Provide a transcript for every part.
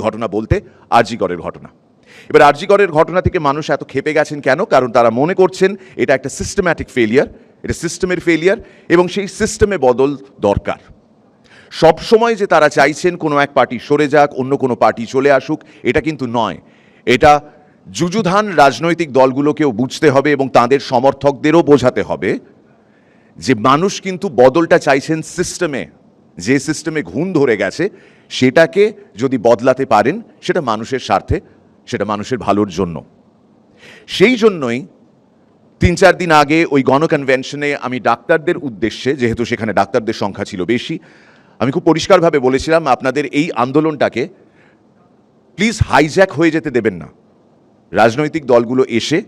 ঘটনা বলতে আর.জি. করের ঘটনা। এবার আর.জি. করের ঘটনা থেকে মানুষ এত ক্ষেপে গেছেন কেন? কারণ তারা মনে করছেন এটা একটা সিস্টেম্যাটিক ফেলিয়ার, এটা সিস্টেমের ফেলিয়ার, এবং সেই সিস্টেমে বদল দরকার। সবসময় যে তারা চাইছেন কোনো এক পার্টি সরে যাক, অন্য কোনো পার্টি চলে আসুক, এটা কিন্তু নয়। এটা যুযুধান রাজনৈতিক দলগুলোকেও বুঝতে হবে এবং তাদের সমর্থকদেরও বোঝাতে হবে যে মানুষ কিন্তু বদলটা চাইছেন সিস্টেমে। যে সিস্টেমে ঘুণ ধরে গেছে সেটাকে যদি বদলাতে পারেন সেটা মানুষের স্বার্থে, সেটা মানুষের ভালোর জন্য। সেই জন্যই 3-4 দিন আগে ওই গণকনভেনশনে আমি ডাক্তারদের উদ্দেশ্যে, যেহেতু সেখানে ডাক্তারদের সংখ্যা ছিল বেশি, আমি খুব পরিষ্কারভাবে বলেছিলাম আপনাদের এই আন্দোলনটাকে প্লিজ হাইজ্যাক হয়ে যেতে দেবেন না। রাজনৈতিক দলগুলো এসে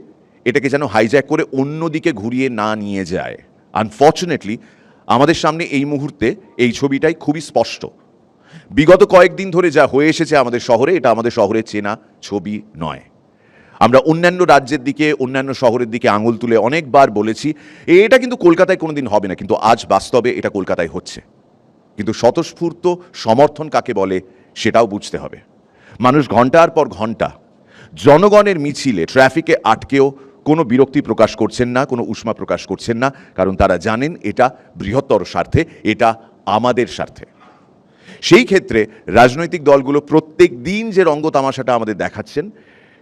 এটাকে যেন হাইজ্যাক করে অন্যদিকে ঘুরিয়ে না নিয়ে যায়। আনফর্চুনেটলি আমাদের সামনে এই মুহূর্তে এই ছবিটাই খুবই স্পষ্ট। বিগত কয়েকদিন ধরে যা হয়ে এসেছে আমাদের শহরে, এটা আমাদের শহরের চেনা ছবি নয়। আমরা অন্যান্য রাজ্যের দিকে, অন্যান্য শহরের দিকে আঙুল তুলে অনেকবার বলেছি এটা কিন্তু কলকাতায় কোনোদিন হবে না, কিন্তু আজ বাস্তবে এটা কলকাতায় হচ্ছে। কিন্তু স্বতঃস্ফূর্ত সমর্থন কাকে বলে সেটাও বুঝতে হবে। মানুষ ঘন্টার পর ঘন্টা জনগণের মিছিলে, ট্রাফিকে আটকেও কোনো বিরক্তি প্রকাশ করছেন না, কোনো উষ্মা প্রকাশ করছেন না, কারণ তারা জানেন এটা বৃহত্তর স্বার্থে, এটা আমাদের স্বার্থে। সেই ক্ষেত্রে রাজনৈতিক দলগুলো প্রত্যেক দিন যে রঙ্গ তামাশাটা আমাদের দেখাচ্ছেন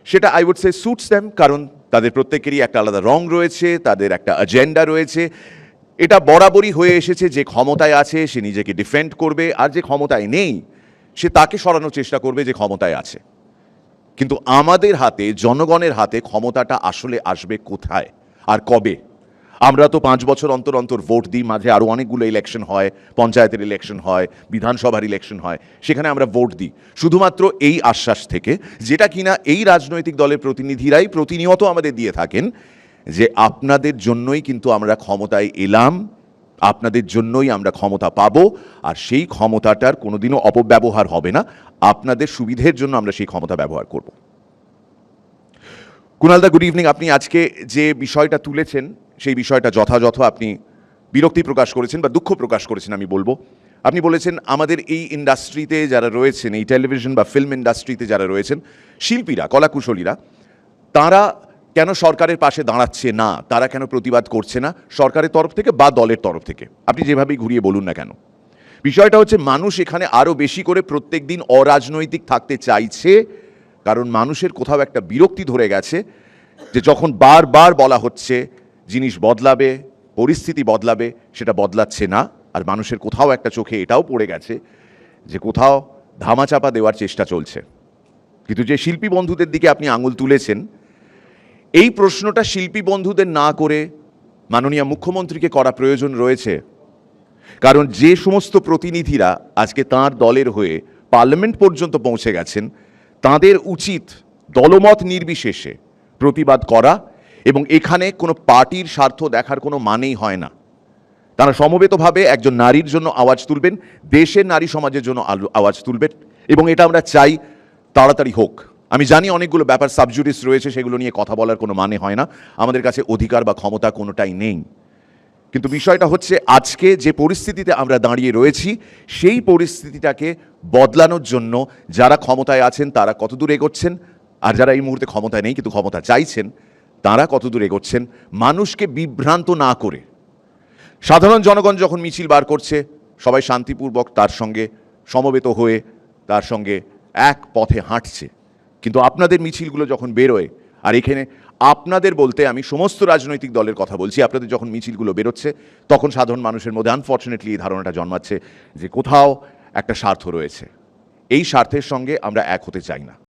সেটা I would say suits them, কারণ তাদের প্রত্যেকেরই একটা আলাদা রং রয়েছে, তাদের একটা এজেন্ডা রয়েছে। এটা বরাবরই হয়ে এসেছে, যে ক্ষমতায় আছে সে নিজেকে ডিফেন্ড করবে, আর যে ক্ষমতায় নেই সে তাকে সরানোর চেষ্টা করবে যে ক্ষমতায় আছে। কিন্তু আমাদের হাতে, জনগণের হাতে ক্ষমতাটা আসলে আসবে কোথায় আর কবে? আমরা তো 5 বছর অন্তর অন্তর ভোট দিই, মাঝে আরও অনেকগুলো ইলেকশন হয়, পঞ্চায়েতের ইলেকশন হয়, বিধানসভার ইলেকশন হয়, সেখানে আমরা ভোট দিই শুধুমাত্র এই আশ্বাস থেকে, যেটা কিনা এই রাজনৈতিক দলের প্রতিনিধিরাই প্রতিনিয়ত আমাদের দিয়ে থাকেন, যে আপনাদের জন্যই কিন্তু আমরা ক্ষমতায় এলাম, আপনাদের জন্যই আমরা ক্ষমতা পাবো, আর সেই ক্ষমতাটার কোনোদিনও অপব্যবহার হবে না, আপনাদের সুবিধের জন্য আমরা সেই ক্ষমতা ব্যবহার করব। কুণালদা, গুড ইভিনিং। আপনি আজকে যে বিষয়টা তুলেছেন সেই বিষয়টা যথাযথ। আপনি বিরক্তি প্রকাশ করেছেন বা দুঃখ প্রকাশ করেছেন আমি বলবো। আপনি বলেছেন আমাদের এই ইন্ডাস্ট্রিতে যারা রয়েছেন, এই টেলিভিশন বা ফিল্ম ইন্ডাস্ট্রিতে যারা রয়েছেন, শিল্পীরা, কলাকুশলীরা, তারা কেন সরকারের পাশে দাঁড়াচ্ছে না, তারা কেন প্রতিবাদ করছে না সরকারের তরফ থেকে বা দলের তরফ থেকে? আপনি যেভাবেই ঘুরিয়ে বলুন না কেন, বিষয়টা হচ্ছে মানুষ এখানে আরও বেশি করে প্রত্যেক দিন অরাজনৈতিক থাকতে চাইছে, কারণ মানুষের কোথাও একটা বিরক্তি ধরে গেছে যে যখন বারবার বলা হচ্ছে জিনিস বদলাবে, পরিস্থিতি বদলাবে, সেটা বদলাচ্ছে না। আর মানুষের কোথাও একটা চোখে এটাও পড়ে গেছে যে কোথাও ধামাচাপা দেওয়ার চেষ্টা চলছে। কিন্তু যে শিল্পী বন্ধুদের দিকে আপনি আঙুল তুলেছেন, এই প্রশ্নটা শিল্পী বন্ধুদের না করে মাননীয় মুখ্যমন্ত্রীকে করা প্রয়োজন রয়েছে। কারণ যে সমস্ত প্রতিনিধিরা আজকে তাঁর দলের হয়ে পার্লামেন্ট পর্যন্ত পৌঁছে গেছেন, তাদের উচিত দলমত নির্বিশেষে প্রতিবাদ করা, এবং এখানে কোনো পার্টির স্বার্থ দেখার কোনো মানেই হয় না। তারা সমবেতভাবে একজন নারীর জন্য আওয়াজ তুলবেন, দেশের নারী সমাজের জন্য আওয়াজ তুলবেন, এবং এটা আমরা চাই তাড়াতাড়ি হোক। আমি জানি অনেকগুলো ব্যাপার সাবজুডিস রয়েছে, সেগুলো নিয়ে কথা বলার কোনো মানে হয় না, আমাদের কাছে অধিকার বা ক্ষমতা কোনোটাই নেই। কিন্তু বিষয়টা হচ্ছে আজকে যে পরিস্থিতিতে আমরা দাঁড়িয়ে রয়েছি, সেই পরিস্থিতিটাকে বদলানোর জন্য যারা ক্ষমতায় আছেন তারা কতদূর এগোচ্ছেন, আর যারা এই মুহূর্তে ক্ষমতায় নেই কিন্তু ক্ষমতা চাইছেন তারা কতদূর এগোচ্ছেন, মানুষকে বিভ্রান্ত না করে। সাধারণ জনগণ যখন মিছিল বার করছে, সবাই শান্তিপূর্বক তার সঙ্গে সমবেত হয়ে তার সঙ্গে এক পথে হাঁটছে। কিন্তু আপনাদের মিছিলগুলো যখন বেরোয়, আর এখানে আপনাদের বলতে আমি সমস্ত রাজনৈতিক দলের কথা বলছি, আপনাদের যখন মিছিলগুলো বেরোচ্ছে তখন সাধারণ মানুষের মধ্যে আনফর্চুনেটলি এই ধারণাটা জন্মাচ্ছে যে কোথাও একটা স্বার্থ রয়েছে। এই স্বার্থের সঙ্গে আমরা এক হতে চাই না।